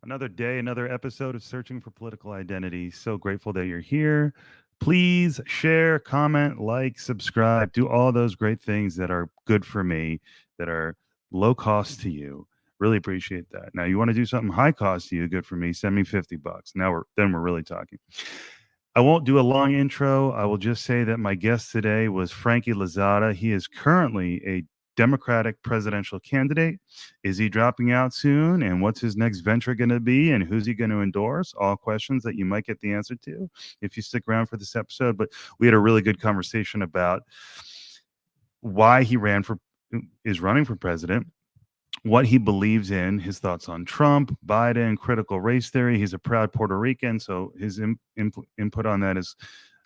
Another day, another episode of Searching for Political Identity. So grateful that you're here. Please share, comment, like, subscribe, do all those great things that are good for me, that are low cost to you. Really appreciate that. Now, you want to do something high cost to you, good for me, send me $50. We're really talking. I won't do a long intro. I will just say that my guest today was Frankie Lozada. He is currently a Democratic presidential candidate. Is he dropping out soon? And what's his next venture going to be? And who's he going to endorse? All questions that you might get the answer to if you stick around for this episode. But we had a really good conversation about why he is running for president, what he believes in, his thoughts on Trump, Biden, critical race theory. He's a proud Puerto Rican, so his input on that is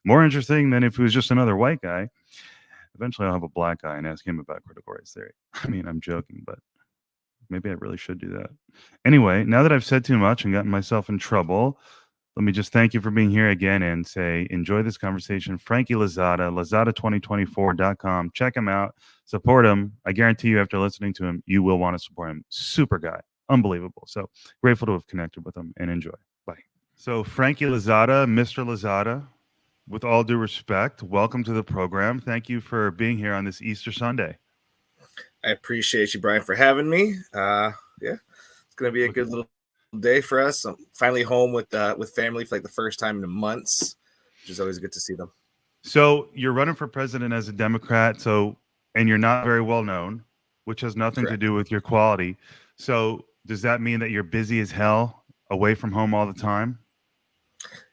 more interesting than if he was just another white guy. Eventually, I'll have a black guy and ask him about critical race theory. I mean, I'm joking, but maybe I really should do that. Anyway, now that I've said too much and gotten myself in trouble, let me just thank you for being here again and say enjoy this conversation. Frankie Lozada, Lozada2024.com. Check him out. Support him. I guarantee you after listening to him, you will want to support him. Super guy. Unbelievable. So grateful to have connected with him and enjoy. Bye. So Frankie Lozada, Mr. Lozada, with all due respect, welcome to the program. Thank you for being here on this Easter Sunday. I appreciate you, Brian, for having me. It's going to be a good little day for us. I'm finally home with family for like the first time in months, which is always good to see them. So you're running for president as a Democrat, and you're not very well known, which has nothing Correct. to do with your quality. So does that mean that you're busy as hell, away from home all the time?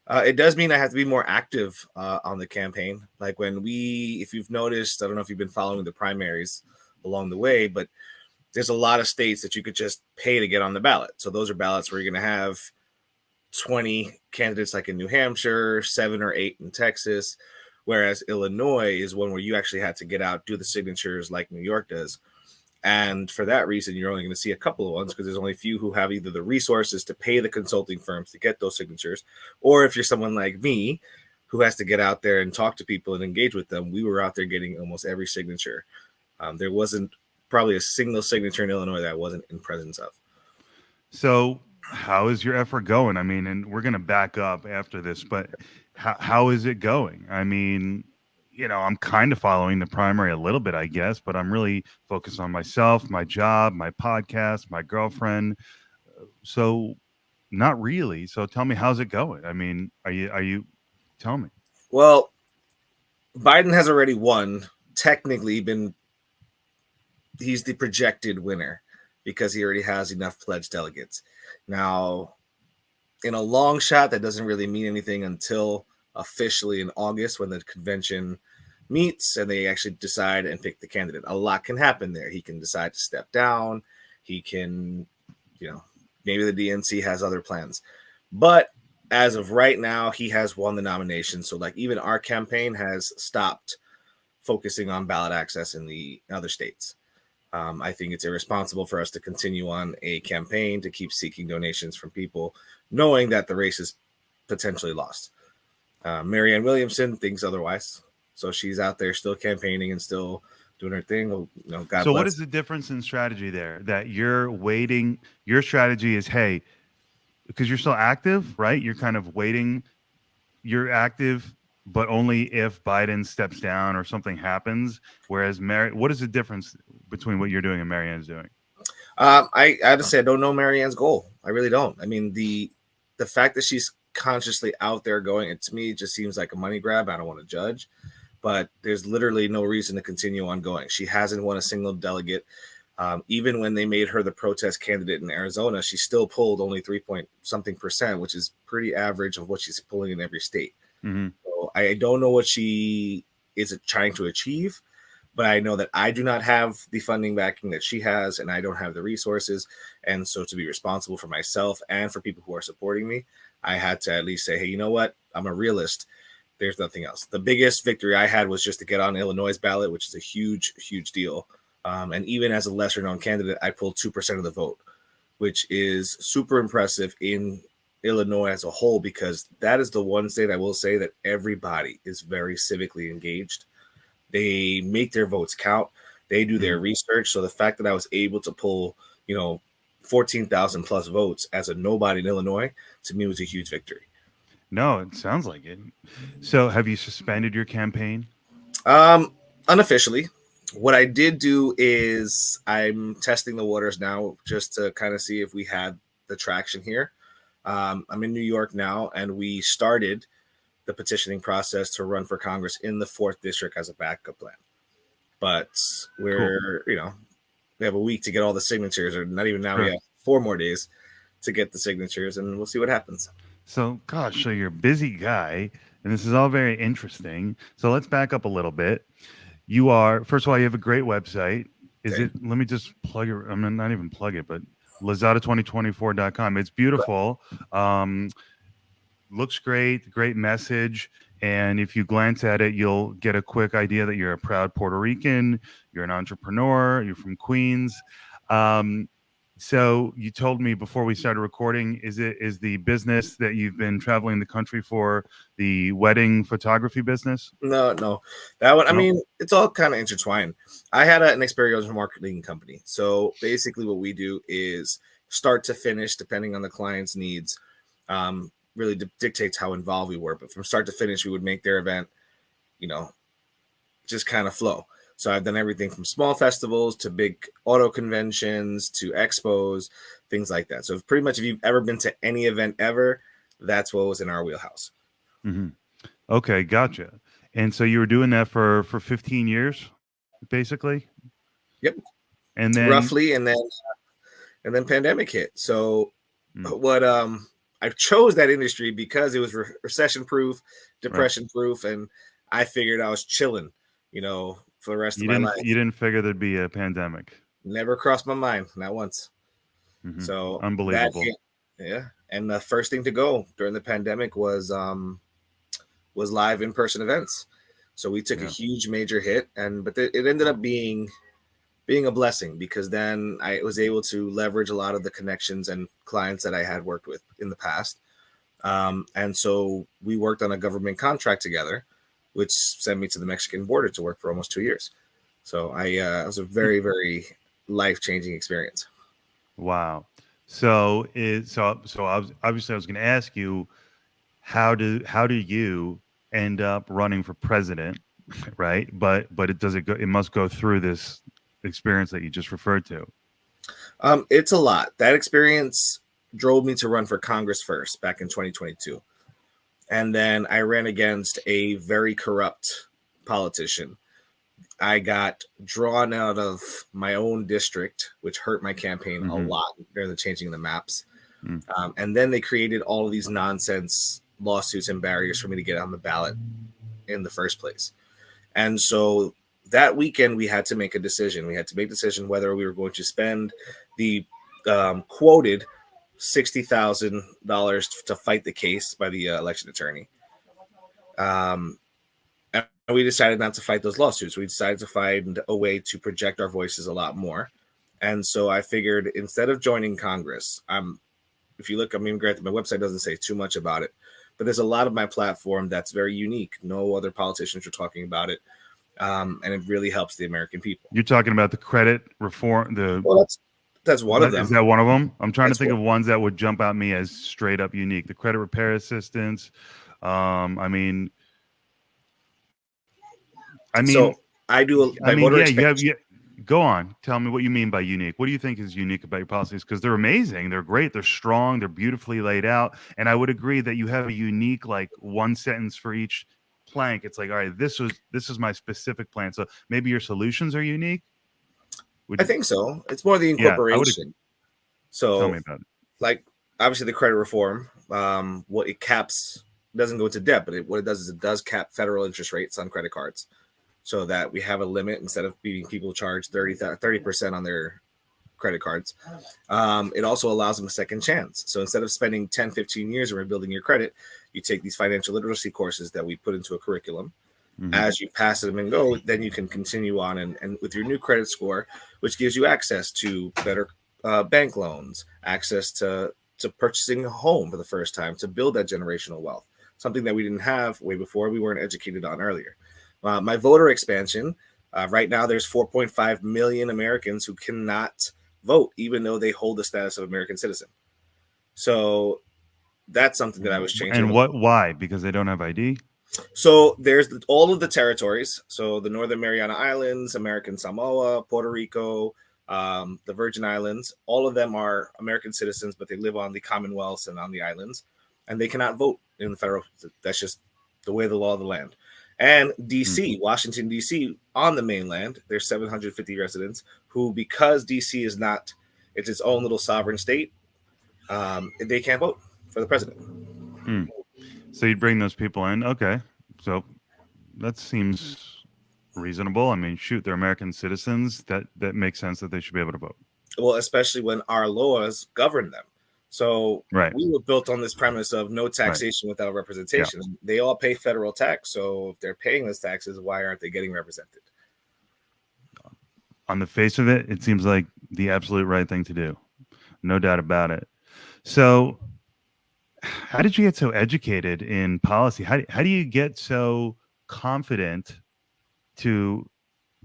It does mean I have to be more active on the campaign. Like if you've noticed, I don't know if you've been following the primaries along the way, but there's a lot of states that you could just pay to get on the ballot. So those are ballots where you're going to have 20 candidates like in New Hampshire, 7 or 8 in Texas, whereas Illinois is one where you actually had to get out, do the signatures like New York does. And for that reason, you're only going to see a couple of ones because there's only a few who have either the resources to pay the consulting firms to get those signatures, or if you're someone like me who has to get out there and talk to people and engage with them, we were out there getting almost every signature. There wasn't probably a single signature in Illinois that I wasn't in presence of. So how is your effort going? I mean, and we're going to back up after this, but how is it going? I mean, I'm kind of following the primary a little bit, I guess, but I'm really focused on myself, my job, my podcast, my girlfriend. So not really. So tell me, how's it going? I mean, tell me. Well, Biden has already won, technically he's the projected winner because he already has enough pledged delegates. Now, in a long shot, that doesn't really mean anything until officially in August when the convention meets and they actually decide and pick the candidate. A lot can happen there. He can decide to step down. He can, maybe the DNC has other plans. But as of right now, he has won the nomination. So like even our campaign has stopped focusing on ballot access in the other states. I think it's irresponsible for us to continue on a campaign to keep seeking donations from people, knowing that the race is potentially lost. Marianne Williamson thinks otherwise. So she's out there still campaigning and still doing her thing. Well, God bless. What is the difference in strategy there? That you're waiting, your strategy is, hey, because you're still active, right? You're kind of waiting. You're active, but only if Biden steps down or something happens. Whereas what is the difference between what you're doing and Marianne's doing? I honestly, I don't know Marianne's goal. I really don't. I mean, the fact that she's consciously out there going, it to me just seems like a money grab. I don't want to judge, but there's literally no reason to continue on going. She hasn't won a single delegate. Even when they made her the protest candidate in Arizona, she still pulled only 3% which is pretty average of what she's pulling in every state. Mm-hmm. So I don't know what she is trying to achieve, but I know that I do not have the funding backing that she has, and I don't have the resources. And so to be responsible for myself and for people who are supporting me, I had to at least say, hey, you know what? I'm a realist. There's nothing else. The biggest victory I had was just to get on Illinois' ballot, which is a huge, huge deal. And even as a lesser known candidate, I pulled 2% of the vote, which is super impressive in Illinois as a whole, because that is the one state I will say that everybody is very civically engaged. They make their votes count. They do their research. So the fact that I was able to pull, 14,000 plus votes as a nobody in Illinois, to me was a huge victory. No, it sounds like it. So, have you suspended your campaign? Unofficially, what I did do is I'm testing the waters now just to kind of see if we had the traction here. I'm in New York now, and we started the petitioning process to run for Congress in the 4th district as a backup plan. But we're, we have a week to get all the signatures, or not even now. Sure. We have 4 more days to get the signatures, and we'll see what happens. So, gosh, so you're a busy guy, and this is all very interesting. So let's back up a little bit. You are, first of all, you have a great website. Is Okay. it, let me just plug it, I'm mean, not even plug it, but Lozada2024.com. It's beautiful. Looks great, great message. And if you glance at it, you'll get a quick idea that you're a proud Puerto Rican, you're an entrepreneur, you're from Queens. So you told me before we started recording, is the business that you've been traveling the country for the wedding photography business? No, that one. I No? mean, it's all kind of intertwined. I had an experiential marketing company. So basically what we do is start to finish, depending on the client's needs, really dictates how involved we were. But from start to finish, we would make their event, just kind of flow. So I've done everything from small festivals to big auto conventions to expos, things like that. So pretty much if you've ever been to any event ever, that's what was in our wheelhouse. Mm-hmm. Okay, gotcha. And so you were doing that for 15 years, basically? Yep. And then roughly, and then pandemic hit. So what I chose that industry because it was recession proof, depression proof, and I figured I was chilling, for the rest of my life. You didn't figure there'd be a pandemic. Never crossed my mind, not once. Mm-hmm. So unbelievable. Yeah. And the first thing to go during the pandemic was live in-person events. So we took a huge major hit, but it ended up being a blessing, because then I was able to leverage a lot of the connections and clients that I had worked with in the past. And so we worked on a government contract together, which sent me to the Mexican border to work for almost 2 years. So it was a very, very life-changing experience. Wow. So obviously I was going to ask you, how do you end up running for president, right? But it must go through this experience that you just referred to. It's a lot. That experience drove me to run for Congress first back in 2022. And then I ran against a very corrupt politician. I got drawn out of my own district, which hurt my campaign a lot during the changing of the maps. And then they created all of these nonsense lawsuits and barriers for me to get on the ballot in the first place. And so that weekend, we had to make a decision. We had to make a decision whether we were going to spend the quoted $60,000 to fight the case by the election attorney. And we decided not to fight those lawsuits. We decided to find a way to project our voices a lot more. And so I figured, instead of joining Congress, if you look, granted, my website doesn't say too much about it, but there's a lot of my platform that's very unique. No other politicians are talking about it. And it really helps the American people. You're talking about the credit reform. That's one of them. Is that one of them? I'm trying to think of ones that would jump at me as straight up unique. The credit repair assistance. So I do voter expansion. Go on. Tell me what you mean by unique. What do you think is unique about your policies? Because they're amazing. They're great. They're strong. They're beautifully laid out. And I would agree that you have a unique, like, one sentence for each plank. It's like, all right, this is my specific plan. So maybe your solutions are unique. I think so. It's more the incorporation. So tell me about it. Like, obviously the credit reform, what it caps, doesn't go into debt, but what it does is it does cap federal interest rates on credit cards, so that we have a limit instead of being people charge 30% on their credit cards. It also allows them a second chance. So instead of spending 10, 15 years in rebuilding your credit, you take these financial literacy courses that we put into a curriculum. As you pass them and go, then you can continue on and with your new credit score, which gives you access to better bank loans, access to purchasing a home for the first time, to build that generational wealth, something that we didn't have way before, we weren't educated on earlier. My voter expansion, right now there's 4.5 million Americans who cannot vote, even though they hold the status of American citizen. So that's something that I was changing. And why? Because they don't have ID? So there's all of the territories. So the Northern Mariana Islands, American Samoa, Puerto Rico, the Virgin Islands, all of them are American citizens, but they live on the Commonwealths and on the islands, and they cannot vote in the federal. That's just the way the law of the land. And DC, Washington, DC, on the mainland, there's 750 residents who, because DC is not, it's its own little sovereign state, they can't vote for the president. So you'd bring those people in. Okay. So that seems reasonable. I mean, shoot, they're American citizens. That makes sense that they should be able to vote. Well, especially when our laws govern them. So we were built on this premise of no taxation without representation. Yeah. They all pay federal tax. So if they're paying those taxes, why aren't they getting represented? On the face of it, it seems like the absolute right thing to do. No doubt about it. So how did you get so educated in policy? How do you get so confident to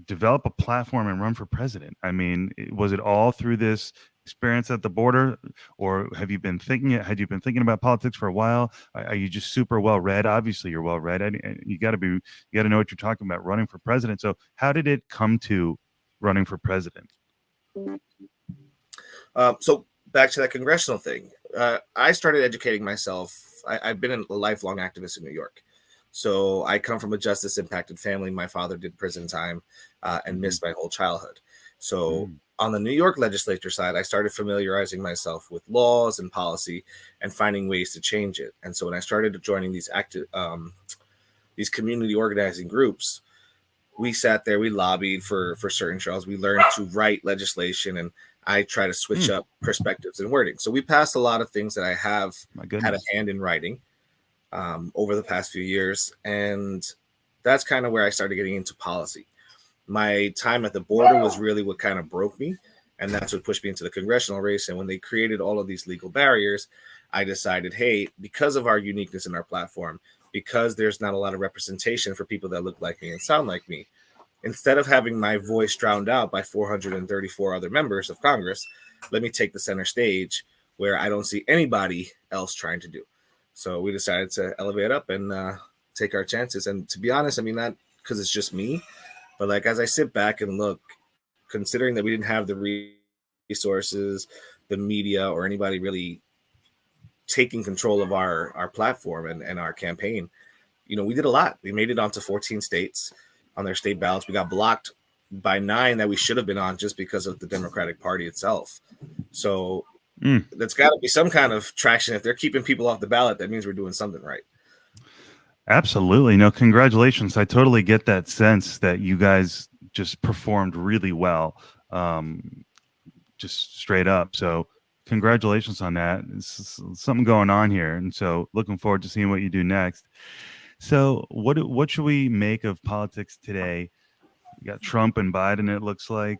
develop a platform and run for president? I mean, was it all through this experience at the border, or had you been thinking about politics for a while? Are you just super well read? Obviously you're well read, and you got to know what you're talking about running for president. So how did it come to running for president? So back to that congressional thing. I started educating myself. I've been a lifelong activist in New York. So I come from a justice impacted family. My father did prison time and missed my whole childhood. So on the New York legislature side, I started familiarizing myself with laws and policy and finding ways to change it. And so when I started joining these community organizing groups, we sat there, we lobbied for certain laws. We learned to write legislation, and I try to switch up perspectives and wording. So we passed a lot of things that I have had a hand in writing over the past few years. And that's kind of where I started getting into policy. My time at the border was really what kind of broke me. And that's what pushed me into the congressional race. And when they created all of these legal barriers, I decided, hey, because of our uniqueness in our platform, because there's not a lot of representation for people that look like me and sound like me, instead of having my voice drowned out by 434 other members of Congress, let me take the center stage where I don't see anybody else trying to do. So we decided to elevate up and take our chances. And to be honest, I mean, not because it's just me, but like as I sit back and look, considering that we didn't have the resources, the media, or anybody really taking control of our platform and our campaign, you know, we did a lot. We made it onto 14 states on their state ballots. We got blocked by 9 that we should have been on just because of the Democratic Party itself. So that's got to be some kind of traction. If they're keeping people off the ballot, that means we're doing something right. Absolutely. No, congratulations. I totally get that sense that you guys just performed really well, just straight up. So congratulations on that. It's something going on here. And so looking forward to seeing what you do next. So what should we make of politics today? You got Trump and Biden, it looks like.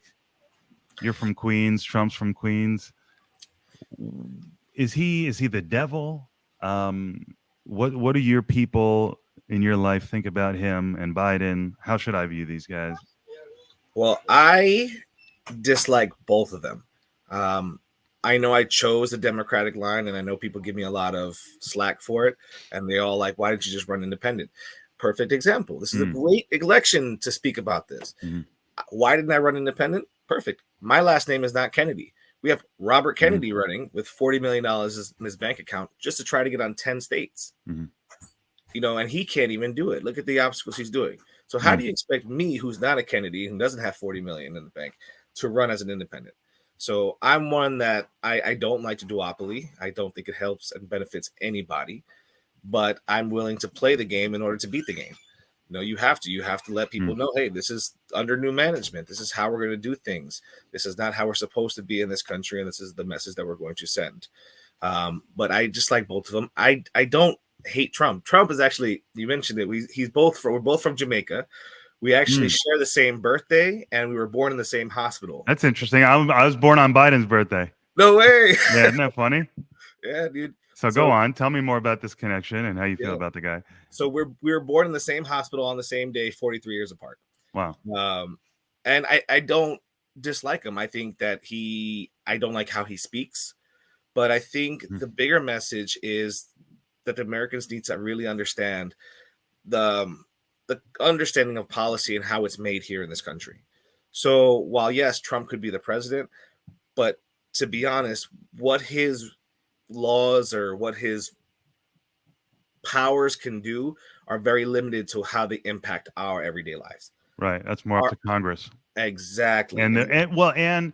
You're from Queens. Trump's from Queens. Is he the devil? What do your people in your life think about him and Biden? How should I view these guys? Well, I dislike both of them. I know I chose the Democratic line, and I know people give me a lot of slack for it, and they all like, why didn't you just run independent? Perfect example. This is a great election to speak about this. Why didn't I run independent? Perfect. My last name is not Kennedy. We have Robert Kennedy running with $40 million in his bank account just to try to get on 10 states. You know, and he can't even do it. Look at the obstacles he's doing. So how do you expect me, who's not a Kennedy, who doesn't have 40 million in the bank, to run as an independent? So I'm one that I don't like to duopoly. I don't think it helps and benefits anybody, but I'm willing to play the game in order to beat the game. You know, you have to let people know, hey, this is under new management. This is how we're going to do things. This is not how we're supposed to be in this country. And this is the message that we're going to send. But I just like both of them. I don't hate Trump. Trump is actually, you mentioned it. We're both from Jamaica. We actually share the same birthday, and we were born in the same hospital. That's interesting. I was born on Biden's birthday. No way. Yeah, isn't that funny? Yeah, dude. So go on. Tell me more about this connection and how you feel about the guy. So we were born in the same hospital on the same day, 43 years apart. Wow. And I don't dislike him. I think that I don't like how he speaks, but I think Mm. the bigger message is that the Americans need to really understand the the understanding of policy and how it's made here in this country. So while yes, Trump could be the president, but to be honest, what his laws or what his powers can do are very limited to how they impact our everyday lives. Right. That's more up Our, to Congress. exactly. And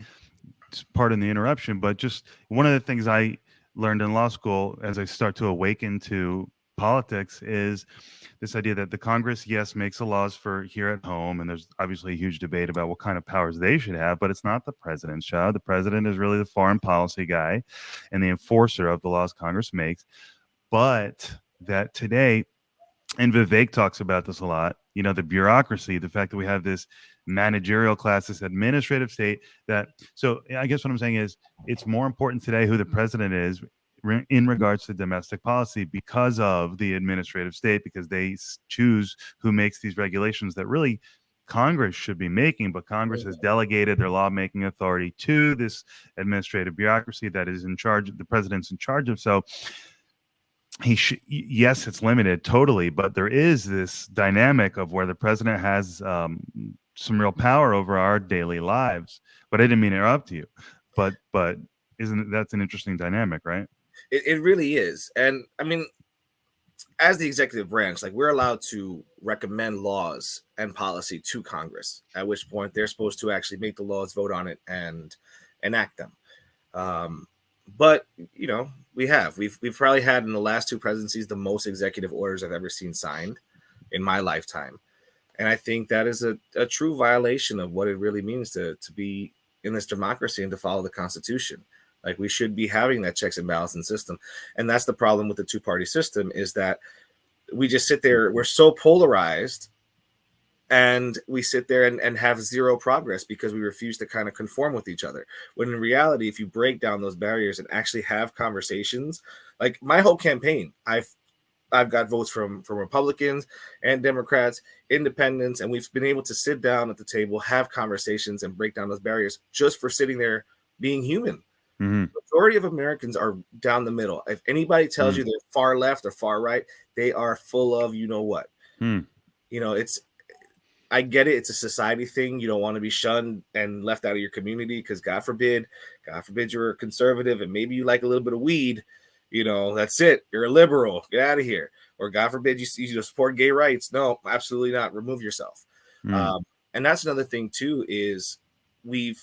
pardon the interruption, but just one of the things I learned in law school as I start to awaken to politics is this idea that the Congress, yes, makes the laws for here at home, and there's obviously a huge debate about what kind of powers they should have, but it's not the president's job. The president is really the foreign policy guy and the enforcer of the laws Congress makes. But that today, and Vivek talks about this a lot, the bureaucracy, the fact that we have this managerial class, this administrative state so I guess what I'm saying is it's more important today who the president is in regards to domestic policy because of the administrative state, because they choose who makes these regulations that really Congress should be making, but Congress has delegated their lawmaking authority to this administrative bureaucracy that is in charge, the president's in charge of. So yes, it's limited totally, but there is this dynamic of where the president has some real power over our daily lives. But I didn't mean to interrupt you, but that's an interesting dynamic, right? It really is. And I mean, as the executive branch, like we're allowed to recommend laws and policy to Congress, at which point they're supposed to actually make the laws, vote on it, and enact them. But we've probably had in the last two presidencies the most executive orders I've ever seen signed in my lifetime, and I think that is a true violation of what it really means to be in this democracy and to follow the Constitution. Like we should be having that checks and balancing system, and that's the problem with the two-party system is that we just sit there. We're so polarized and we sit there and have zero progress because we refuse to kind of conform with each other. When in reality, if you break down those barriers and actually have conversations, like my whole campaign, I've got votes from Republicans and Democrats, independents, and we've been able to sit down at the table, have conversations, and break down those barriers just for sitting there being human. Mm-hmm. The majority of Americans are down the middle. If anybody tells you they're far left or far right, they are full of you know what. I get it. It's a society thing. You don't want to be shunned and left out of your community because God forbid you're a conservative and maybe you like a little bit of weed. That's it. You're a liberal. Get out of here. Or God forbid you support gay rights. No, absolutely not. Remove yourself. And that's another thing too is we've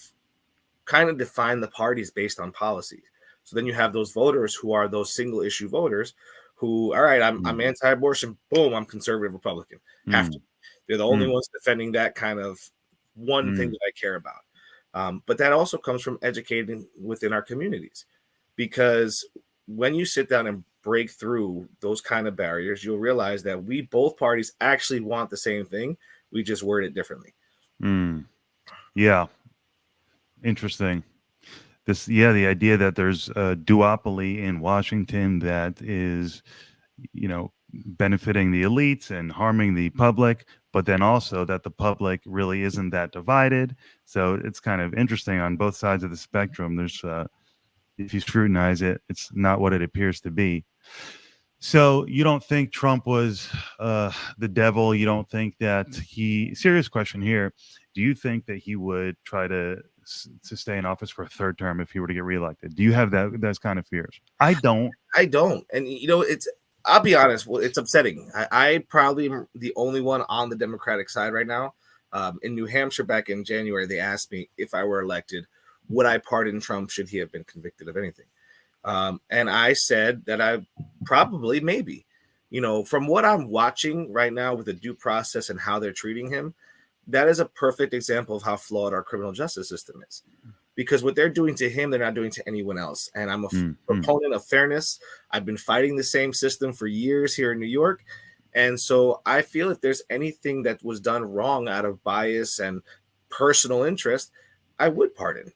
kind of defined the parties based on policies. So then you have those voters who are those single issue voters who, all right, I'm anti-abortion. Boom, I'm conservative Republican. Have to. They're the only ones defending that kind of one thing that I care about. But that also comes from educating within our communities, because when you sit down and break through those kind of barriers, you'll realize that both parties actually want the same thing. We just word it differently. Yeah. Interesting. The idea that there's a duopoly in Washington that is, benefiting the elites and harming the public, but then also that the public really isn't that divided. So it's kind of interesting on both sides of the spectrum. There's, if you scrutinize it, it's not what it appears to be. So you don't think Trump was the devil? You don't think that serious question here. Do you think that he would try to stay in office for a third term if he were to get reelected? Do you have those kind of fears? I don't. And I'll be honest. Well, it's upsetting. I probably am the only one on the Democratic side right now. In New Hampshire back in January, they asked me if I were elected, would I pardon Trump should he have been convicted of anything? And I said that I probably, maybe, from what I'm watching right now with the due process and how they're treating him, that is a perfect example of how flawed our criminal justice system is. Because what they're doing to him, they're not doing to anyone else. And I'm a proponent of fairness. I've been fighting the same system for years here in New York. And so I feel if there's anything that was done wrong out of bias and personal interest, I would pardon.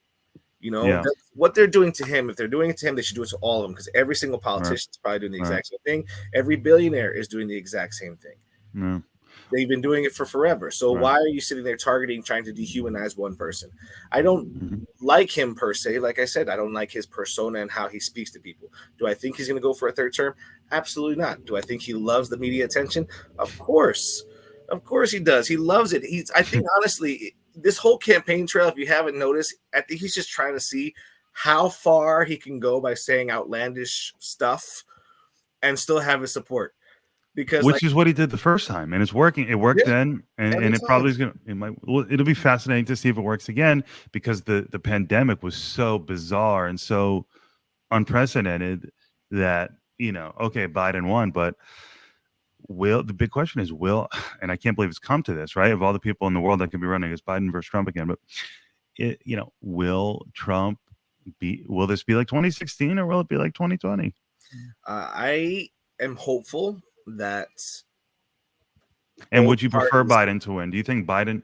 That's what they're doing to him. If they're doing it to him, they should do it to all of them, because every single politician is probably doing the exact same thing. Every billionaire is doing the exact same thing. They've been doing it for forever. So Right. why are you sitting there targeting, trying to dehumanize one person? I don't Mhm. like him per se. Like I said, I don't like his persona and how he speaks to people. Do I think he's going to go for a third term? Absolutely not. Do I think he loves the media attention? Of course. Of course he does. He loves it. I think honestly, this whole campaign trail, if you haven't noticed, I think he's just trying to see how far he can go by saying outlandish stuff and still have his support. Because like, Which is what he did the first time, and it's working. It worked yeah, then, every and it time. probably is gonna. It might. Well, it'll be fascinating to see if it works again, because the pandemic was so bizarre and so unprecedented that, okay, Biden won, but the big question is, and I can't believe it's come to this, right? Of all the people in the world that could be running, as Biden versus Trump again, but will Trump will this be like 2016, or will it be like 2020? I am hopeful that And both would you prefer parties. Biden to win? Do you think Biden,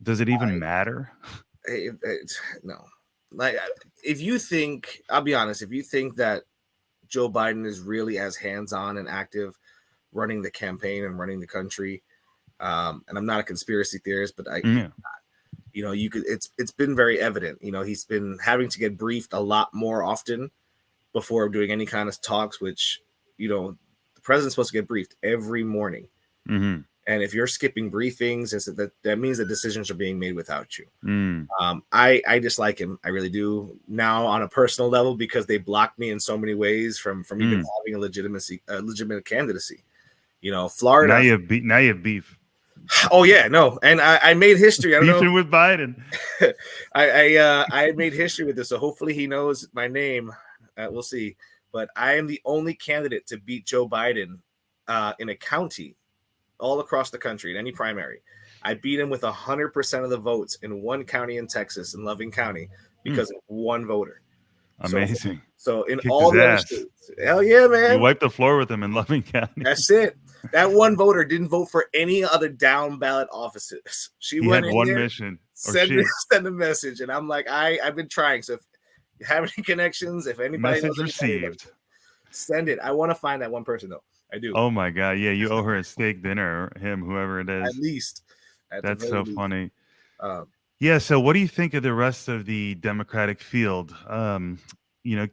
does it even matter? No, like if you think, I'll be honest, if you think that Joe Biden is really as hands-on and active running the campaign and running the country, and I'm not a conspiracy theorist, but Yeah. you could. It's been very evident. He's been having to get briefed a lot more often before doing any kind of talks. Which the president's supposed to get briefed every morning. Mm-hmm. And if you're skipping briefings, that means that decisions are being made without you. Mm. I dislike him. I really do now on a personal level, because they blocked me in so many ways from even having a legitimate candidacy. Now Florida. you have now you have beef. Oh yeah, no, and I made history. I don't know. Beefing with Biden. I made history with this, so hopefully he knows my name. We'll see. But I am the only candidate to beat Joe Biden in a county all across the country in any primary. I beat him with 100% of the votes in one county in Texas, in Loving County, because of one voter. Amazing. So in Kicked all his the other ass. states, hell yeah, You man. wiped the floor with him in Loving County. That's it. That one voter didn't vote for any other down ballot offices. She He went had in one there, mission, or send she. a message, and I'm like, I've been trying. So if you have any connections, if anybody knows Message anybody, received. send it. I want to find that one person though. I do. Oh my God. Yeah, you owe her a steak dinner, him, whoever it At is. least, at the That's very so least. funny. Um, Yeah. So, what do you think of the rest of the Democratic field?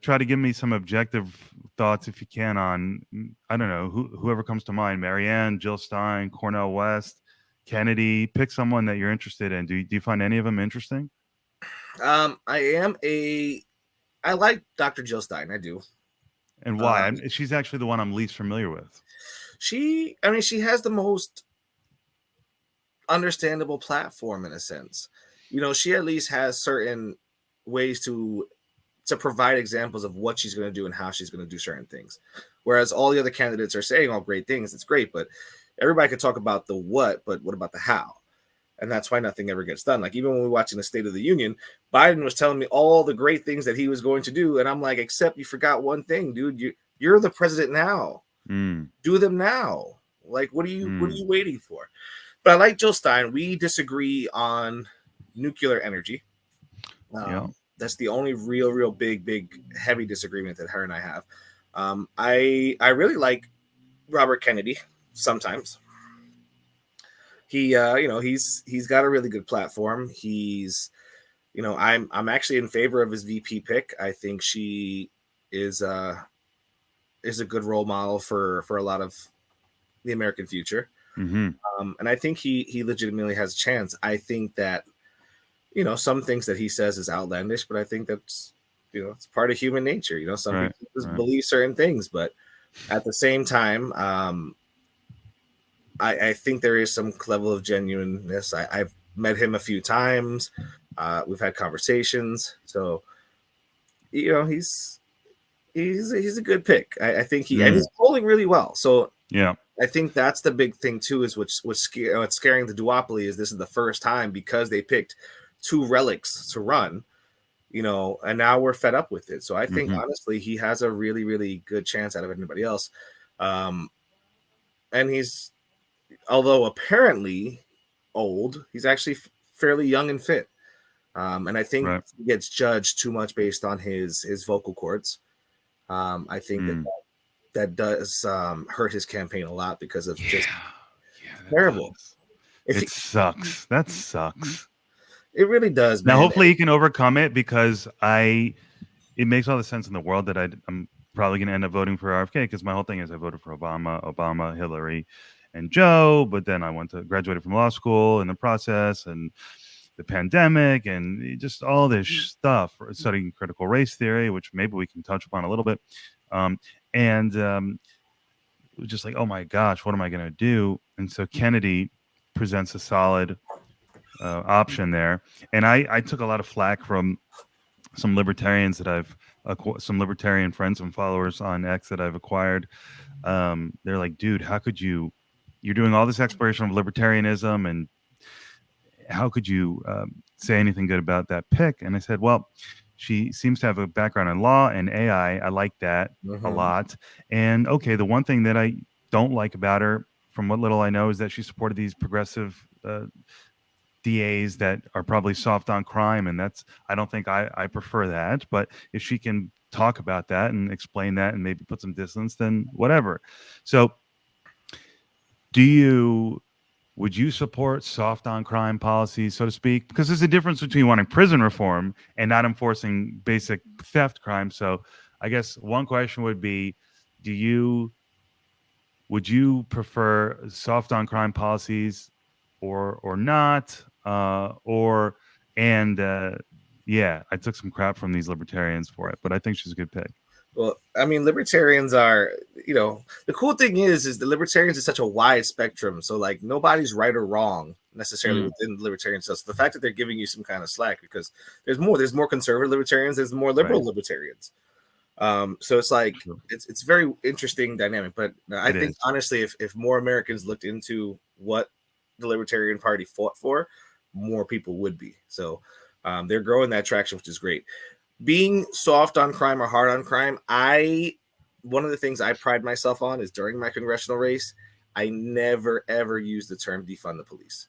Try to give me some objective thoughts, if you can, on, I don't know, whoever comes to mind: Marianne, Jill Stein, Cornel West, Kennedy. Pick someone that you're interested in. Do you find any of them interesting? I like Dr. Jill Stein. I do. And why? She's actually the one I'm least familiar with. She has the most understandable platform in a sense. She at least has certain ways to provide examples of what she's going to do and how she's going to do certain things. Whereas all the other candidates are saying all great things. It's great, but everybody could talk about the what, but what about the how? And that's why nothing ever gets done. Like even when we're watching the State of the Union, Biden was telling me all the great things that he was going to do. And I'm like, except you forgot one thing, dude. You're the president now. Do them now. Like, what are you waiting for? But I like Jill Stein. We disagree on nuclear energy. That's the only real big heavy disagreement that her and I have. I really like Robert Kennedy sometimes. He's got a really good platform. I'm actually in favor of his VP pick. I think she is a good role model for a lot of the American future. And I think he legitimately has a chance. I think that some things that he says is outlandish, but I think that's it's part of human nature. Some people just believe certain things, but at the same time, I think there is some level of genuineness. I've met him a few times. We've had conversations, so he's a good pick. I think and he's polling really well. So yeah, I think that's the big thing too. Is what's scaring the duopoly is this is the first time, because they picked two relics to run, and now we're fed up with it. So I think honestly, he has a really, really good chance out of anybody else. And he's, although apparently old, he's actually fairly young and fit. And I think he gets judged too much based on his vocal cords. I think that does hurt his campaign a lot because of just terrible. If It sucks. That sucks. it really does, Now, man. hopefully, you can overcome it because it makes all the sense in the world that I'm probably going to end up voting for RFK because my whole thing is I voted for Obama, Hillary, and Joe, but then I went to graduated from law school in the process and the pandemic and just all this stuff, studying critical race theory, which maybe we can touch upon a little bit. And it was just like, oh my gosh, what am I going to do? And so Kennedy presents a solid option there. And I took a lot of flack from some libertarians that I've some libertarian friends and followers on X that I've acquired. They're like, dude, how could you're doing all this exploration of libertarianism and how could you say anything good about that pick? And I said, well, she seems to have a background in law and AI. I like that a lot. And okay, the one thing that I don't like about her, from what little I know, is that she supported these progressive DAs that are probably soft on crime. And I don't think I prefer that. But if she can talk about that and explain that and maybe put some distance, then whatever. So would you support soft on crime policies, so to speak? Because there's a difference between wanting prison reform and not enforcing basic theft crimes. So I guess one question would be, would you prefer soft on crime policies or not? Yeah, I took some crap from these libertarians for it, but I think she's a good pick. Well, I mean, libertarians are, the cool thing is the libertarians is such a wide spectrum. So like nobody's right or wrong necessarily within the libertarian stuff. So the fact that they're giving you some kind of slack because there's more conservative libertarians, there's more liberal libertarians. So it's like it's very interesting dynamic. But I think honestly, if more Americans looked into what the Libertarian Party fought for, more people would be. So they're growing that traction, which is great. Being soft on crime or hard on crime, one of the things I pride myself on is during my congressional race, I never ever used the term defund the police.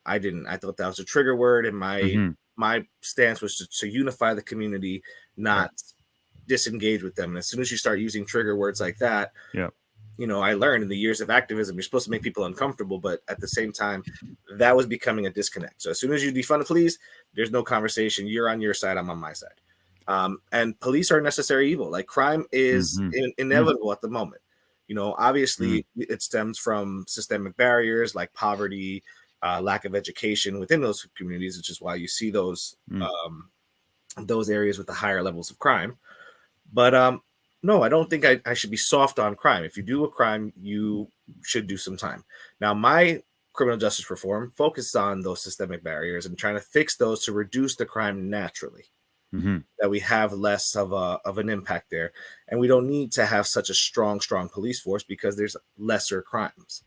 I didn't. I thought that was a trigger word, and my stance was to unify the community, not disengage with them. And as soon as you start using trigger words like that, I learned in the years of activism, you're supposed to make people uncomfortable, but at the same time, that was becoming a disconnect. So as soon as you defund the police, there's no conversation. You're on your side, I'm on my side. And police are necessary evil. Like crime is inevitable at the moment. Obviously it stems from systemic barriers like poverty, lack of education within those communities, which is why you see those areas with the higher levels of crime. But no, I don't think I should be soft on crime. If you do a crime, you should do some time. Now, my criminal justice reform focuses on those systemic barriers and trying to fix those to reduce the crime naturally. That we have less of an impact there. And we don't need to have such a strong police force because there's lesser crimes.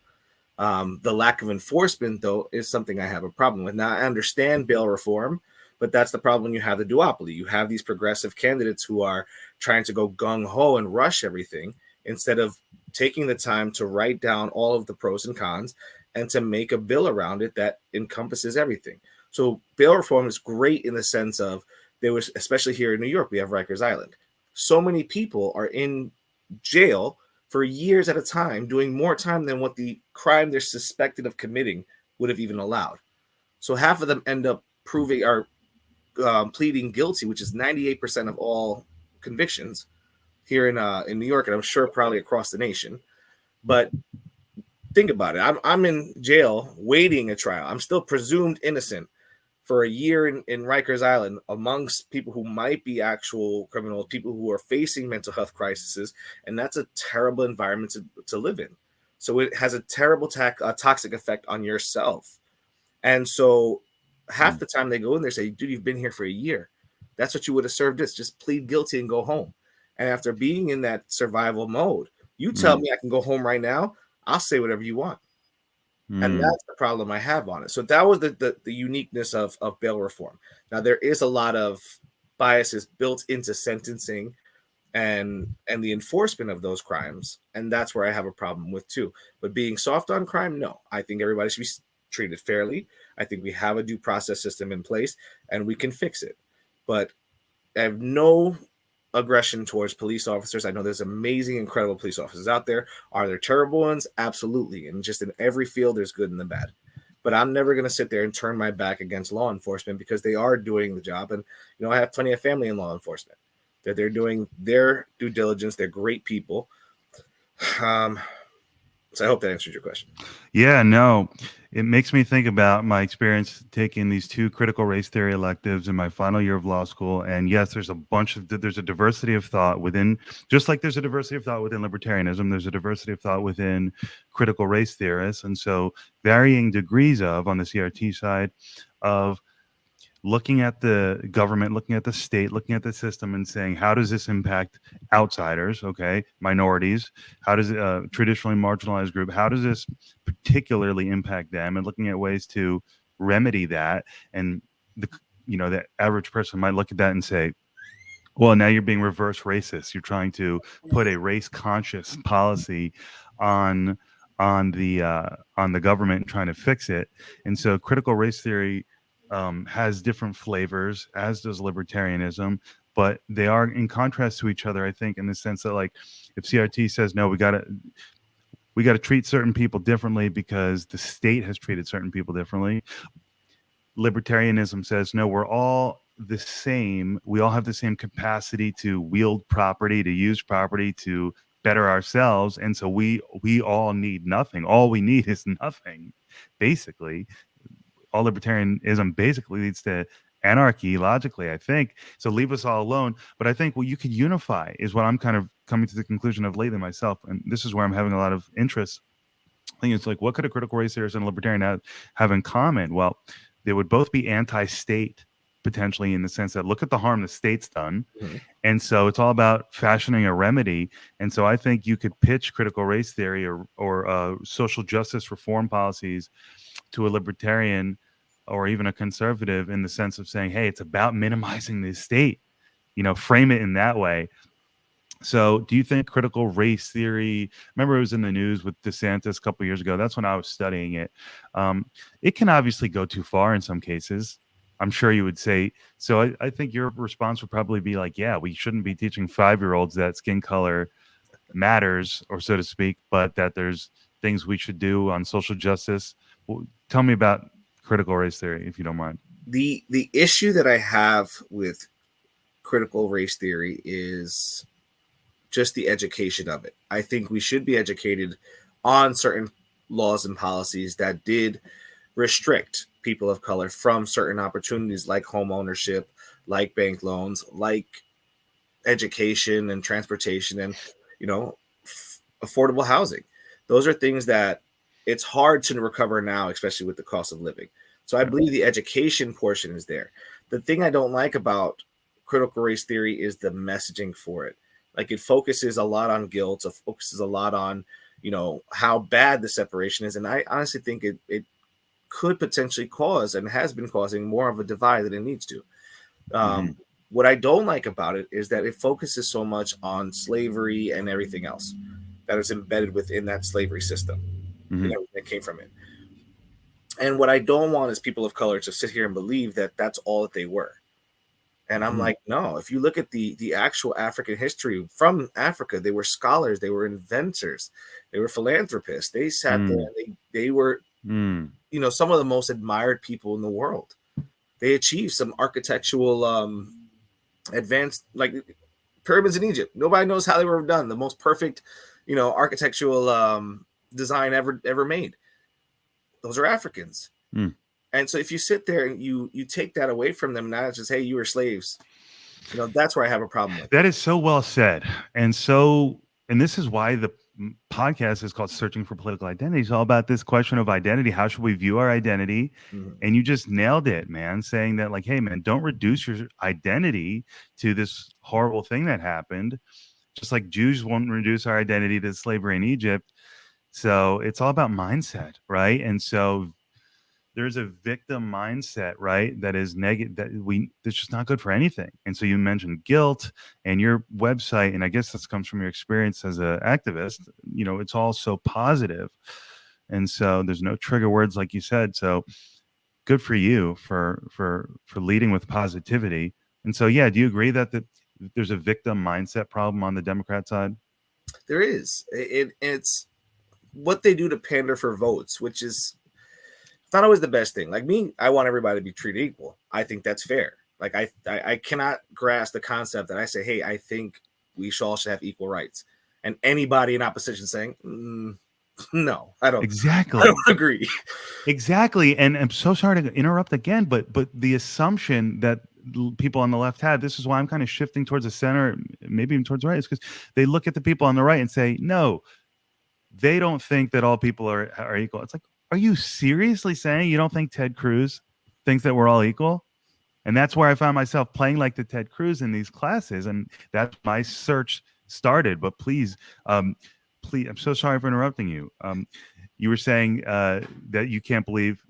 The lack of enforcement, though, is something I have a problem with. Now, I understand bail reform, but that's the problem when you have the duopoly. You have these progressive candidates who are trying to go gung-ho and rush everything instead of taking the time to write down all of the pros and cons and to make a bill around it that encompasses everything. So bail reform is great in the sense of there was, especially here in New York, we have Rikers Island. So many people are in jail for years at a time, doing more time than what the crime they're suspected of committing would have even allowed. So half of them end up pleading guilty, which is 98% of all convictions here in New York, and I'm sure probably across the nation. But think about it. I'm in jail waiting a trial. I'm still presumed innocent for a year in Rikers Island amongst people who might be actual criminals, people who are facing mental health crises, and that's a terrible environment to live in. So it has a terrible toxic effect on yourself. And so half the time they go in there and say, dude, you've been here for a year. That's what you would have served this. Just plead guilty and go home. And after being in that survival mode, you tell me I can go home right now, I'll say whatever you want. And that's the problem I have on it. So that was the uniqueness of bail reform. Now, there is a lot of biases built into sentencing and the enforcement of those crimes. And that's where I have a problem with too. But being soft on crime, no. I think everybody should be treated fairly. I think we have a due process system in place and we can fix it. But I have no aggression towards police officers. I know there's amazing, incredible police officers out there. Are there terrible ones? Absolutely. And just in every field, there's good and the bad. But I'm never going to sit there and turn my back against law enforcement because they are doing the job. And, I have plenty of family in law enforcement that they're doing their due diligence. They're great people. So I hope that answered your question. Yeah, no, it makes me think about my experience taking these 2 critical race theory electives in my final year of law school. And yes, there's a diversity of thought within, just like there's a diversity of thought within libertarianism, there's a diversity of thought within critical race theorists. And so varying degrees of, on the CRT side, of looking at the government, looking at the state, looking at the system and saying, how does this impact outsiders, okay, minorities? How does it, traditionally marginalized group, how does this particularly impact them? And looking at ways to remedy that. And, the average person might look at that and say, well, now you're being reverse racist. You're trying to put a race conscious policy on the government and trying to fix it. And so critical race theory has different flavors, as does libertarianism, but they are in contrast to each other, I think, in the sense that, like, if CRT says, no, we got to treat certain people differently because the state has treated certain people differently, libertarianism says, no, we're all the same. We all have the same capacity to wield property, to use property, to better ourselves. And so we all need nothing. All we need is nothing, basically. All libertarianism basically leads to anarchy, logically, I think. So leave us all alone. But I think what you could unify is what I'm kind of coming to the conclusion of lately myself. And this is where I'm having a lot of interest. I think it's like, what could a critical race theorist and a libertarian have in common? Well, they would both be anti-state, potentially, in the sense that look at the harm the state's done. Mm-hmm. And so it's all about fashioning a remedy. And so I think you could pitch critical race theory or social justice reform policies to a libertarian or even a conservative, in the sense of saying, hey, it's about minimizing the state, frame it in that way. So do you think critical race theory, remember it was in the news with DeSantis a couple of years ago, that's when I was studying it. It can obviously go too far in some cases. I'm sure you would say, so I think your response would probably be like, yeah, we shouldn't be teaching 5-year-olds that skin color matters, or so to speak, but that there's things we should do on social justice. Well, tell me about critical race theory, if you don't mind. The issue that I have with critical race theory is just the education of it. I think we should be educated on certain laws and policies that did restrict people of color from certain opportunities, like home ownership, like bank loans, like education and transportation, and affordable housing. Those are things that it's hard to recover now, especially with the cost of living. So I believe the education portion is there. The thing I don't like about critical race theory is the messaging for it. Like, it focuses a lot on guilt. It focuses a lot on, how bad the separation is. And I honestly think it could potentially cause, and has been causing, more of a divide than it needs to. What I don't like about it is that it focuses so much on slavery and everything else that is embedded within that slavery system that came from it. And what I don't want is people of color to sit here and believe that that's all that they were. And I'm like, no, if you look at the actual African history from Africa, they were scholars, they were inventors, they were philanthropists. They sat there, and they were, some of the most admired people in the world. They achieved some architectural advanced, like pyramids in Egypt. Nobody knows how they were done. The most perfect, architectural design ever made. Those are Africans. And so if you sit there and you take that away from them, now it's just, hey, you were slaves. That's where I have a problem with. That is so well said. And this is why the podcast is called Searching for Political Identity. It's all about this question of identity. How should we view our identity? And you just nailed it, man, saying that, like, hey, man, don't reduce your identity to this horrible thing that happened. Just like Jews won't reduce our identity to slavery in Egypt. So it's all about mindset, right? And so there's a victim mindset, right? That is negative, that's just not good for anything. And so you mentioned guilt, and your website, and I guess this comes from your experience as an activist, it's all so positive. And so there's no trigger words, like you said. So good for you for leading with positivity. And so, yeah, do you agree that there's a victim mindset problem on the Democrat side? There is. It's what they do to pander for votes, which is not always the best thing. Like me, I want everybody to be treated equal. I think that's fair. Like I cannot grasp the concept that I say, hey, I think we should all should have equal rights, and anybody in opposition saying, no, I don't Exactly. agree. Exactly. And I'm so sorry to interrupt again, but the assumption that people on the left have, this is why I'm kind of shifting towards the center, maybe even towards the right, is because they look at the people on the right and say, no, they don't think that all people are equal. It's like, are you seriously saying you don't think Ted Cruz thinks that we're all equal? And that's where I found myself playing like the Ted Cruz in these classes, and that's my search started. But please, I'm so sorry for interrupting you. You were saying that you can't believe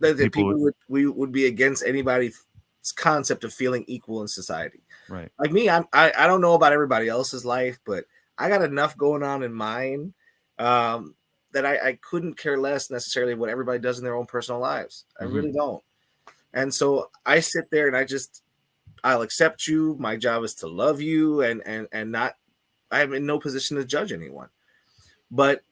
That people would be against anybody's concept of feeling equal in society. right. Like me, I don't know about everybody else's life, but I got enough going on in mine that I couldn't care less necessarily what everybody does in their own personal lives. I really don't. And so I sit there and I'll accept you. My job is to love you and not, I'm in no position to judge anyone. But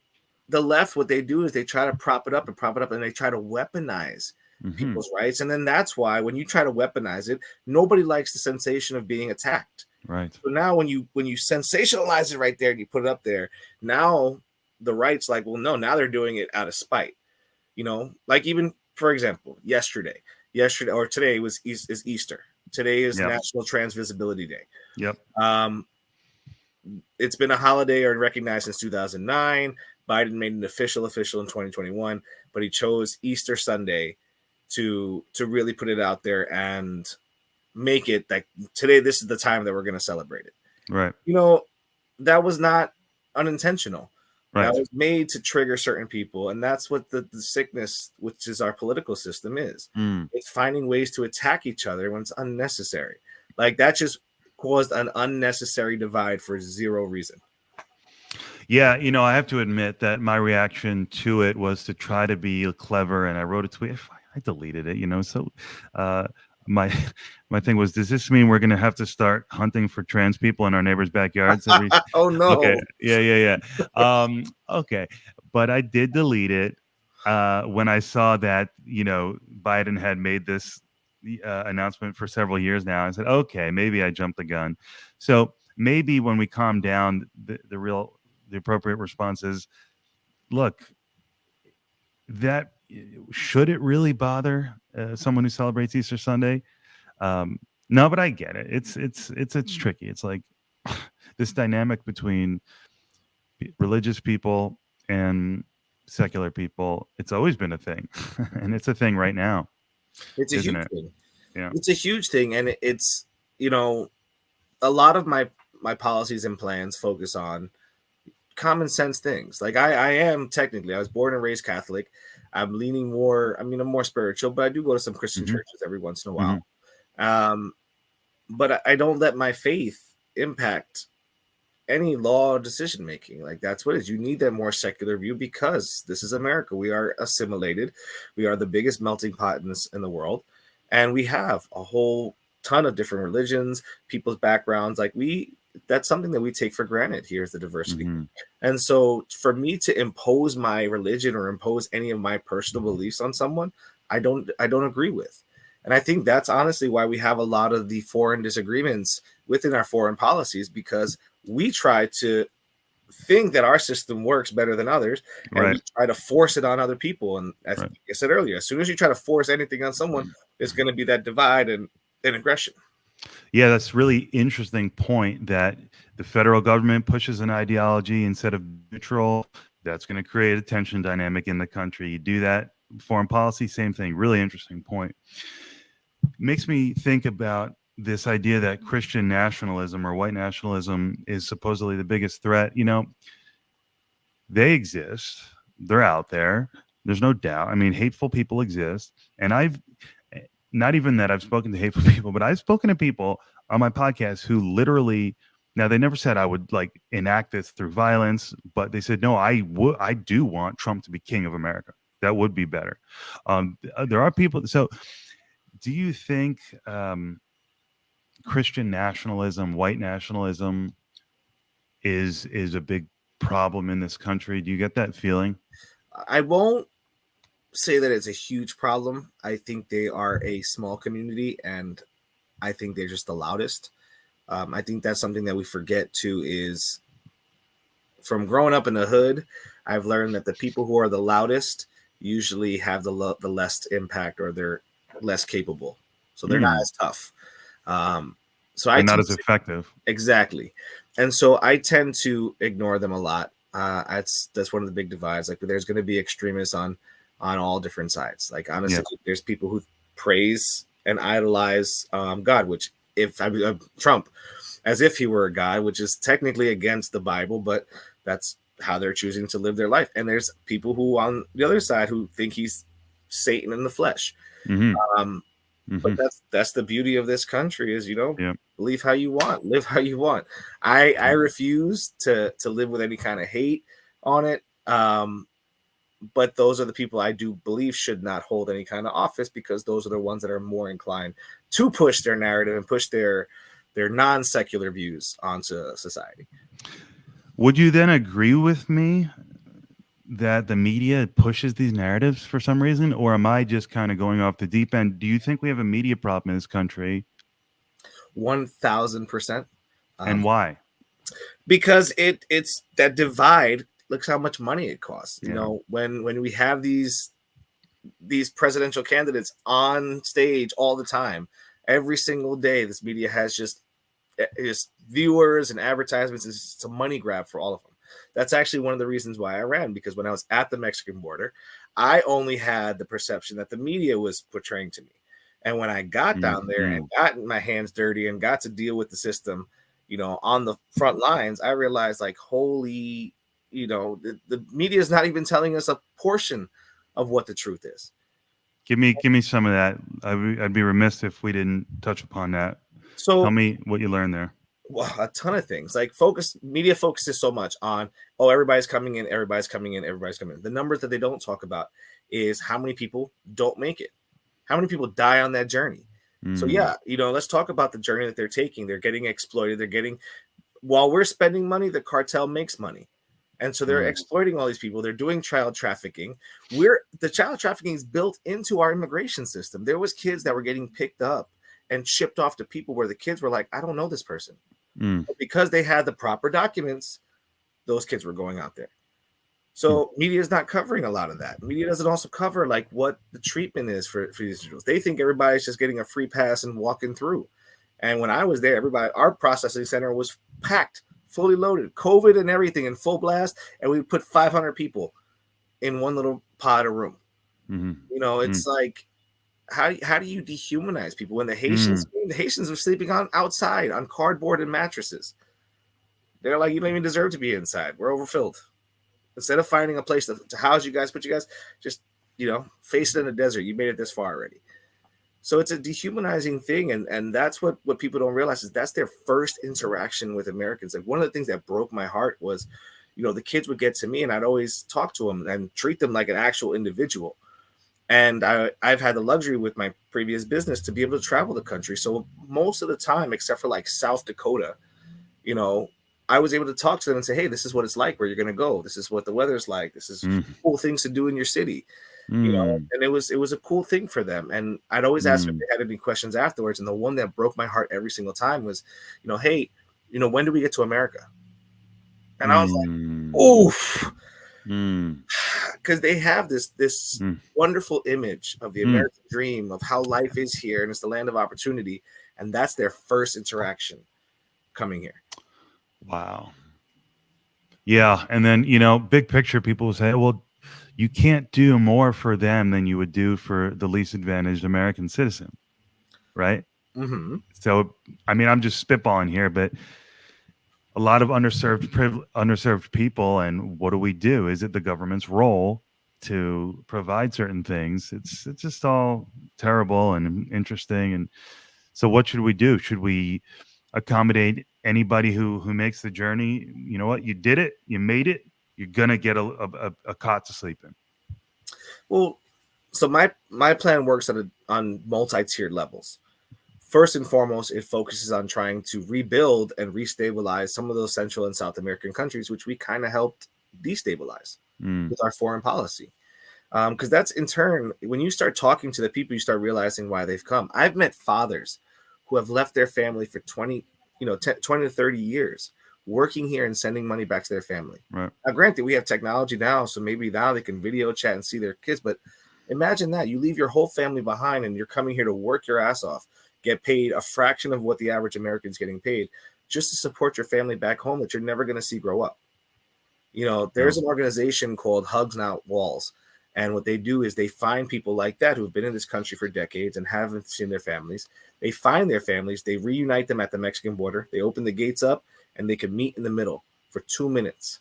the left, what they do is they try to prop it up and they try to weaponize people's rights. And then that's why when you try to weaponize it, nobody likes the sensation of being attacked. Right. So now when you sensationalize it right there and you put it up there, now the right's like, well, no, now they're doing it out of spite. You know, like even for example, yesterday or today is Easter. Today is National Trans Visibility Day. Yep. It's been a holiday or recognized since 2009. Biden made an official in 2021, but he chose Easter Sunday to really put it out there and make it like today, this is the time that we're going to celebrate it. Right. You know, that was not unintentional. Right. That was made to trigger certain people. And that's what the sickness, which is our political system, is. It's finding ways to attack each other when it's unnecessary. Like that just caused an unnecessary divide for zero reason. Yeah, you know, I have to admit that my reaction to it was to try to be clever, and I wrote a tweet. I deleted it, you know. So, my thing was, does this mean we're going to have to start hunting for trans people in our neighbors' backyards? Oh no! Okay, yeah. Okay, but I did delete it when I saw that Biden had made this announcement for several years now. I said, okay, maybe I jumped the gun. So maybe when we calm down, the appropriate response is, look, that should it really bother someone who celebrates Easter Sunday? No, but I get it. It's tricky. It's like this dynamic between religious people and secular people. It's always been a thing, and it's a thing right now. It's a huge thing. Yeah, it's a huge thing, and it's a lot of my policies and plans focus on common sense things. Like I am technically, I was born and raised Catholic. I'm leaning more, I'm more spiritual, but I do go to some Christian churches every once in a while. But I don't let my faith impact any law decision making. Like that's what it is. You need that more secular view because this is America. We are assimilated. We are the biggest melting pot in the world. And we have a whole ton of different religions, people's backgrounds. Like that's something that we take for granted here is the diversity. And so for me to impose my religion or impose any of my personal beliefs on someone, I don't agree with. And I think that's honestly why we have a lot of the foreign disagreements within our foreign policies, because we try to think that our system works better than others, and we try to force it on other people. And as I said earlier, as soon as you try to force anything on someone, there's going to be that divide and aggression. Yeah, that's really interesting point that the federal government pushes an ideology instead of neutral. That's going to create a tension dynamic in the country. You do that, foreign policy, same thing. Really interesting point. Makes me think about this idea that Christian nationalism or white nationalism is supposedly the biggest threat. They exist. They're out there. There's no doubt. I mean, hateful people exist. And I've not even that I've spoken to hateful people, but I've spoken to people on my podcast who literally, now they never said I would like enact this through violence, but they said, no, I do want Trump to be king of America. That would be better. There are people. So do you think Christian nationalism, white nationalism is a big problem in this country. Do you get that feeling? I won't say that it's a huge problem. I think they are a small community, and I think they're just the loudest. I think that's something that we forget too. Is from growing up in the hood, I've learned that the people who are the loudest usually have the less impact, or they're less capable, so they're not as tough. So I They're not tend as effective. exactly, and so I tend to ignore them a lot. That's one of the big divides. Like, there's going to be extremists on all different sides. Like, honestly, there's people who praise and idolize God, which if I mean, Trump, as if he were a god, which is technically against the Bible, but that's how they're choosing to live their life. And there's people who on the other side who think he's Satan in the flesh. But that's the beauty of this country is, believe how you want, live how you want. I refuse to live with any kind of hate on it. But those are the people I do believe should not hold any kind of office, because those are the ones that are more inclined to push their narrative and push their non-secular views onto society. Would you then agree with me that the media pushes these narratives for some reason, or am I just kind of going off the deep end? Do you think we have a media problem in this country? 1,000%. And why? Because it's that divide. Look how much money it costs. When we have these presidential candidates on stage all the time, every single day, this media has just viewers and advertisements. It's a money grab for all of them. That's actually one of the reasons why I ran, because when I was at the Mexican border, I only had the perception that the media was portraying to me. And when I got down there and got my hands dirty and got to deal with the system, on the front lines, I realized, like, holy, the media is not even telling us a portion of what the truth is. Give me some of that. I'd be remiss if we didn't touch upon that. So tell me what you learned there. Well, a ton of things. Like, media focuses so much on, everybody's coming in, everybody's coming in, everybody's coming in. The numbers that they don't talk about is how many people don't make it, how many people die on that journey. So yeah, let's talk about the journey that they're taking. They're getting exploited. While we're spending money, the cartel makes money. And so they're exploiting all these people. They're doing child trafficking. The child trafficking is built into our immigration system. There was kids that were getting picked up and shipped off to people where the kids were like, I don't know this person. But because they had the proper documents, those kids were going out there. So media is not covering a lot of that. Media doesn't also cover, like, what the treatment is for these individuals. They think everybody's just getting a free pass and walking through. And when I was there, our processing center was packed, fully loaded, COVID and everything in full blast. And we put 500 people in one little pod or room. It's like, how do you dehumanize people when the Haitians are sleeping outside on cardboard and mattresses? They're like, you don't even deserve to be inside. We're overfilled. Instead of finding a place to house you guys, put you guys, just, face it in the desert. You made it this far already. So it's a dehumanizing thing. And that's what people don't realize, is that's their first interaction with Americans. Like, one of the things that broke my heart was, the kids would get to me and I'd always talk to them and treat them like an actual individual. And I've had the luxury with my previous business to be able to travel the country. So most of the time, except for like South Dakota, I was able to talk to them and say, hey, this is what it's like where you're going to go. This is what the weather's like. This is cool things to do in your city. And it was a cool thing for them. And I'd always ask if they had any questions afterwards. And the one that broke my heart every single time was, hey, when do we get to America? And I was like, oof. Because they have this wonderful image of the American dream, of how life is here, and it's the land of opportunity. And that's their first interaction coming here. Wow. Yeah. And then, big picture, people will say, well, you can't do more for them than you would do for the least advantaged American citizen. Right. So, I mean, I'm just spitballing here, but a lot of underserved people. And what do we do? Is it the government's role to provide certain things? It's just all terrible and interesting. And so what should we do? Should we accommodate anybody who makes the journey? You know what? You did it. You made it. You're going to get a cot to sleep in. Well, so my plan works on multi-tiered levels. first and foremost, it focuses on trying to rebuild and restabilize some of those Central and South American countries, which we kind of helped destabilize with our foreign policy. Because that's in turn, when you start talking to the people, you start realizing why they've come. I've met fathers who have left their family for 20 to 30 years working here and sending money back to their family. Right. Now, granted, we have technology now, so maybe now they can video chat and see their kids, but imagine that you leave your whole family behind and you're coming here to work your ass off, get paid a fraction of what the average American's getting paid just to support your family back home that you're never going to see grow up. There's an organization called Hugs Not Walls. And what they do is they find people like that who have been in this country for decades and haven't seen their families. They find their families, they reunite them at the Mexican border. They open the gates up and they can meet in the middle for 2 minutes.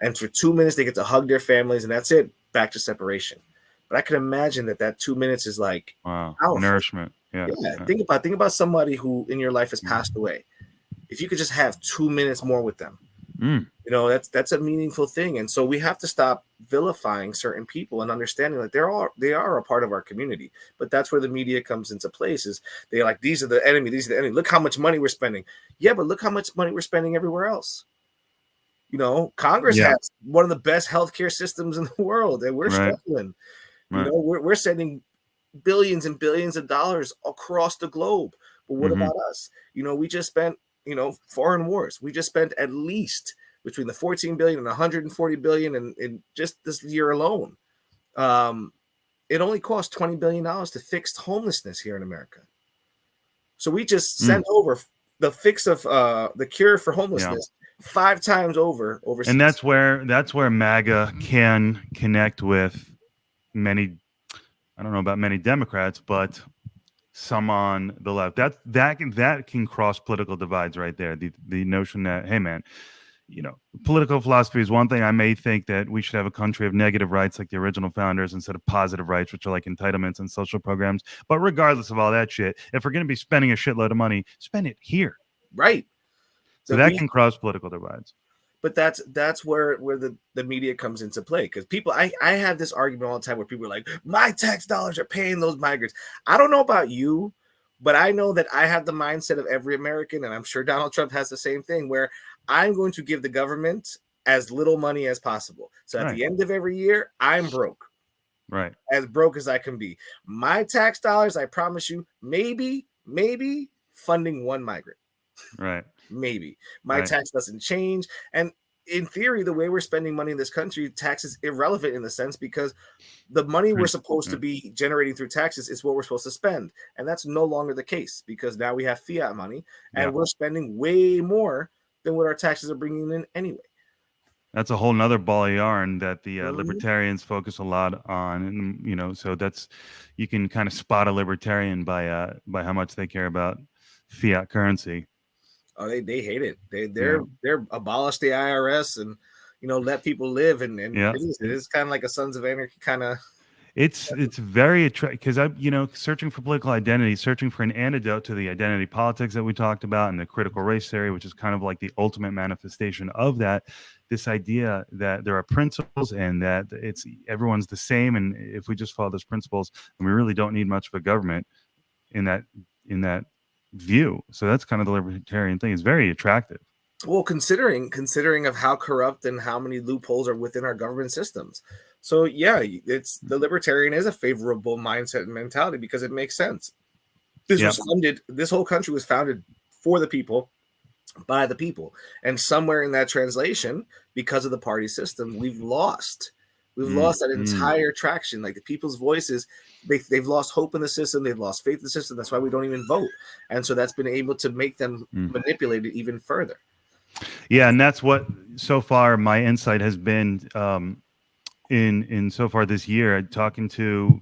And for 2 minutes, they get to hug their families and that's it, back to separation. But I can imagine that 2 minutes is like powerful. Nourishment. Yeah. Think about somebody who in your life has passed away. If you could just have 2 minutes more with them, that's a meaningful thing. And so we have to stop vilifying certain people and understanding that they are a part of our community. But that's where the media comes into place. Is they're like, these are the enemy. Look how much money we're spending. Yeah, but look how much money we're spending everywhere else. Congress has one of the best healthcare systems in the world, and we're struggling. Right. We're sending billions and billions of dollars across the globe. But what about us? We just spent, foreign wars. We just spent at least between the 14 billion and 140 billion in just this year alone. It only cost $20 billion to fix homelessness here in America. So we just sent over the fix of the cure for homelessness 5 times over overseas. And that's where MAGA can connect with many, I don't know about many Democrats, but some on the left. That can cross political divides right there. The notion that, hey man, political philosophy is one thing. I may think that we should have a country of negative rights like the original founders instead of positive rights, which are like entitlements and social programs. But regardless of all that shit, if we're going to be spending a shitload of money, spend it here. Right. So that can cross political divides. But that's where the media comes into play, because people, I have this argument all the time where people are like, my tax dollars are paying those migrants. I don't know about you, but I know that I have the mindset of every American, and I'm sure Donald Trump has the same thing, where I'm going to give the government as little money as possible. So at the end of every year, I'm broke. Right. As broke as I can be. My tax dollars, I promise you, maybe funding one migrant. Right. Maybe. My tax doesn't change. And in theory, the way we're spending money in this country, tax is irrelevant in the sense because the money we're supposed to be generating through taxes is what we're supposed to spend. And that's no longer the case because now we have fiat money and we're spending way more than what our taxes are bringing in anyway. That's a whole nother ball of yarn that the libertarians focus a lot on. And, so you can kind of spot a libertarian by how much they care about fiat currency. Oh, they hate it. They're abolished the IRS and let people live and it's kind of like a Sons of Anarchy kind of. It's very attractive because searching for political identity, searching for an antidote to the identity politics that we talked about and the critical race theory, which is kind of like the ultimate manifestation of that. This idea that there are principles and that everyone's the same, and if we just follow those principles, then we really don't need much of a government in that view. So that's kind of the libertarian thing. It's very attractive. Well, considering of how corrupt and how many loopholes are within our government systems. So it's the libertarian is a favorable mindset and mentality because it makes sense. This whole country was founded for the people, by the people. And somewhere in that translation, because of the party system, we've lost that entire traction. Like the people's voices, they've lost hope in the system. They've lost faith in the system. That's why we don't even vote. And so that's been able to make them manipulate it even further. Yeah. And that's what so far my insight has been in so far this year, talking to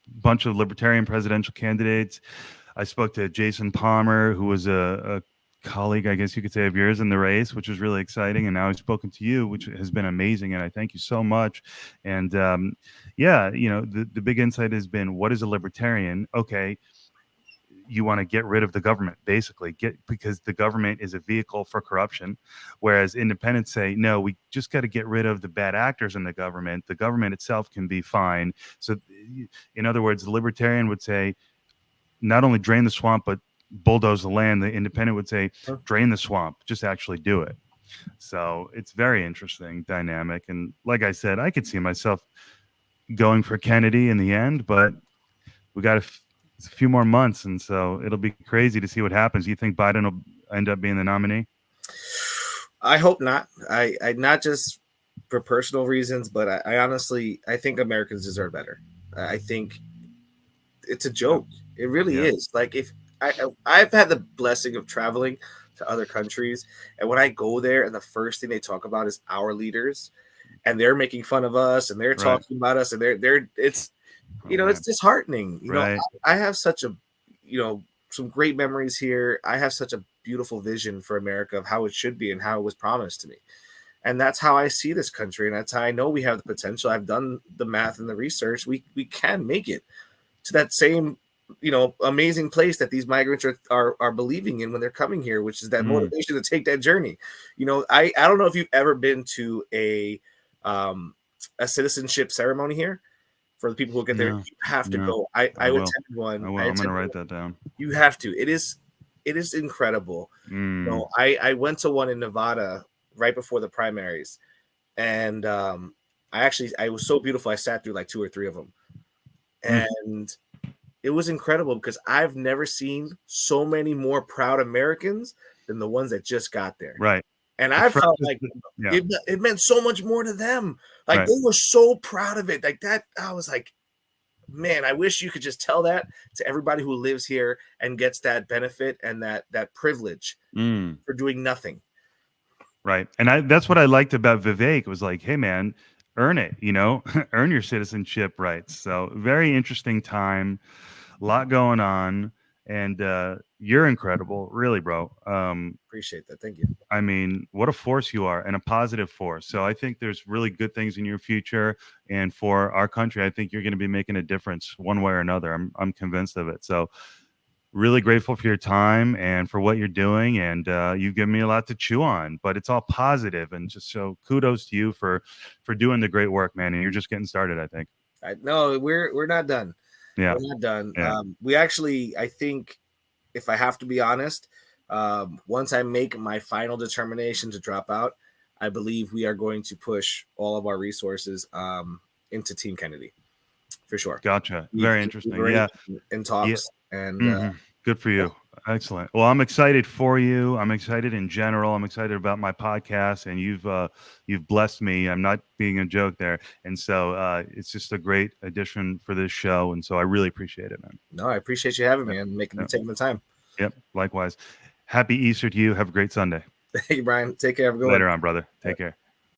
a bunch of libertarian presidential candidates. I spoke to Jason Palmer, who was a colleague, I guess you could say, of yours in the race, which was really exciting. And now I've spoken to you, which has been amazing. And I thank you so much. And the big insight has been, what is a libertarian? Okay, you want to get rid of the government, basically, because the government is a vehicle for corruption. Whereas independents say, no, we just got to get rid of the bad actors in the government. The government itself can be fine. So in other words, the libertarian would say, not only drain the swamp, but bulldoze the land. The independent would say, Huh? drain the swamp, just actually do it. So it's very interesting dynamic. And like I said, I could see myself going for Kennedy in the end, but we got a few more months. And so it'll be crazy to see what happens. You think Biden will end up being the nominee? I hope not. I not just for personal reasons, but I honestly I think Americans deserve better. I think it's a joke. It really Yeah. is. Like if I've had the blessing of traveling to other countries, and when I go there, and the first thing they talk about is our leaders, and they're making fun of us, and they're Right. talking about us, and they're it's Oh, it's man. disheartening. Right. I have such a some great memories here. I have such a beautiful vision for America of how it should be and how it was promised to me. And that's how I see this country, and that's how I know we have the potential. I've done the math and the research. We can make it to that same amazing place that these migrants are believing in when they're coming here, which is that motivation to take that journey. I don't know if you've ever been to a citizenship ceremony here. For the people who get there, No, you have to no, go. I I will. attended one. I will. I I'm going to attended write one. that down. You have to. It is incredible. I went to one in Nevada right before the primaries, and I was so beautiful. I sat through like two or three of them, and it was incredible because I've never seen so many more proud Americans than the ones that just got there. Right. And The I felt freshest- like yeah. it meant so much more to them. Like Right. they were so proud of it. Like that, I was like, man, I wish you could just tell that to everybody who lives here and gets that benefit and that privilege for doing nothing. Right. And that's what I liked about Vivek was like, hey man, earn it, earn your citizenship rights. So very interesting time, a lot going on. And you're incredible, really, bro. Appreciate that. Thank you. I mean, what a force you are and a positive force. So I think there's really good things in your future. And for our country, I think you're going to be making a difference one way or another. I'm convinced of it. So really grateful for your time and for what you're doing. And you've given me a lot to chew on, but it's all positive. And just so kudos to you for doing the great work, man. And you're just getting started, I think. No, we're not done. Yeah. We're not done. Yeah. We actually, I think, if I have to be honest, once I make my final determination to drop out, I believe we are going to push all of our resources into Team Kennedy for sure. Gotcha. Very interesting. Yeah. In talks and good for you. Excellent. Well, I'm excited for you. I'm excited in general. I'm excited about my podcast, and you've blessed me. I'm not being a joke there, and so it's just a great addition for this show, and so I really appreciate it, man. No, I appreciate you having me and taking the time. Yep. Likewise. Happy Easter to you. Have a great Sunday. Thank you, Brian. Take care. Have a good one. Later on, brother. Take care.